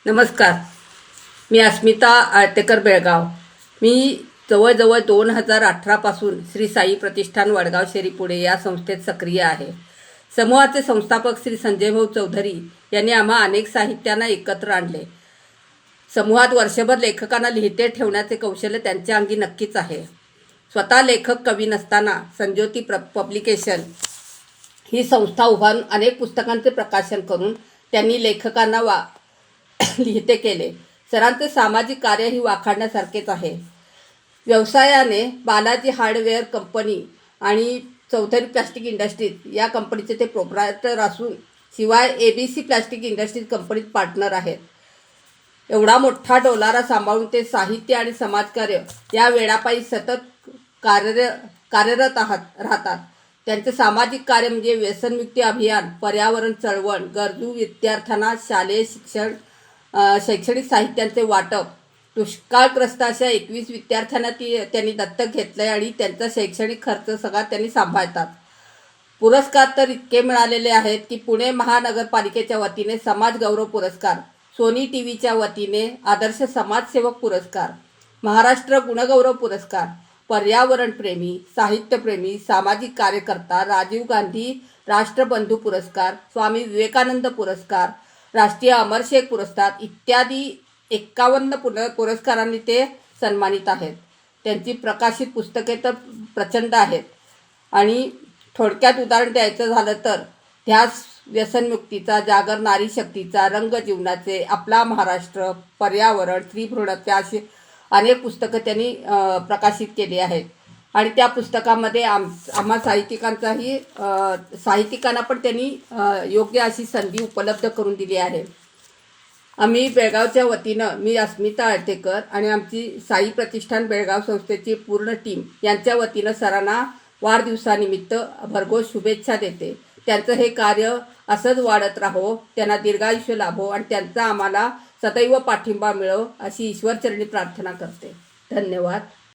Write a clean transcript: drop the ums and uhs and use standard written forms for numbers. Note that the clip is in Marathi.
नमस्कार. मी अस्मिता आळतेकर बेळगाव. मी जवळजवळ 2018 पासून श्री साई प्रतिष्ठान वडगाव शेरी पुणे या संस्थेत सक्रिय आहे. समूहाचे संस्थापक श्री संजय भाऊ चौधरी यांनी आम्हा अनेक साहित्यांना एकत्र आणले. समूहात वर्षभर लेखकांना लिहिते ठेवण्याचे कौशल्य त्यांच्या अंगी नक्कीच आहे. स्वतः लेखक कवी नसताना संज्योती पब्लिकेशन ही संस्था उभारून अनेक पुस्तकांचे प्रकाशन करून त्यांनी लेखकांना लिहिते केले. सरांचे सामाजिक कार्यही वाखाणण्यासारखेच आहे. व्यवसायाने बालाजी हार्डवेअर कंपनी आणि चौधरी प्लास्टिक इंडस्ट्रीज या कंपनीचे ते प्रोप्रायटर असून शिवाय ABC प्लास्टिक इंडस्ट्रीज कंपनीत पार्टनर आहेत. एवढा मोठा डोलारा सांभाळून ते साहित्य आणि समाजकार्य या वेळापायी सतत कार्यरत राहतात. त्यांचे सामाजिक कार्य म्हणजे व्यसनमुक्ती अभियान, पर्यावरण चळवळ, गरजू विद्यार्थ्यांना शालेय शैक्षणिक साहित्यांचे वाटप, दुष्काळग्रस्त अशा 21 विद्यार्थ्यांना त्यांनी दत्तक घेतलंय आणि त्यांचा शैक्षणिक खर्च सगळा त्यांनी सांभाळतात. पुरस्कार तर इतके मिळालेले आहेत की पुणे महानगरपालिकेच्या वतीने समाज गौरव पुरस्कार, सोनी टीव्हीच्या वतीने आदर्श समाजसेवक पुरस्कार, महाराष्ट्र गुणगौरव पुरस्कार, पर्यावरणप्रेमी, साहित्यप्रेमी, सामाजिक कार्यकर्ता, राजीव गांधी राष्ट्रबंधू पुरस्कार, स्वामी विवेकानंद पुरस्कार, राष्ट्रीय अमर शेख पुरस्कार इत्यादी 51 पुरस्कारांनी ते सन्मानित आहेत. त्यांची प्रकाशित पुस्तके तर प्रचंड आहेत आणि थोडक्यात उदाहरण द्यायचं झालं तर ध्यास व्यसनमुक्तीचा, जागर नारी शक्तीचा, रंग जीवनाचे, आपला महाराष्ट्र, पर्यावरण, स्त्रीभ्रूणत्व अशी अनेक पुस्तकं त्यांनी प्रकाशित केली आहेत. आणि त्या पुस्तकामध्ये आम्हा साहित्यिकांना पण त्यांनी योग्य अशी संधी उपलब्ध करून दिली आहे. आम्ही बेळगावच्या वतीनं, मी अस्मिता आळतेकर आणि आमची साई प्रतिष्ठान बेळगाव संस्थेची पूर्ण टीम यांच्या वतीनं सरांना वाढदिवसानिमित्त भरघोस शुभेच्छा देते. त्यांचं हे कार्य असंच वाढत राहो, त्यांना दीर्घायुष्य लाभो आणि त्यांचा आम्हाला सदैव पाठिंबा मिळो अशी ईश्वरचरणी प्रार्थना करते. धन्यवाद.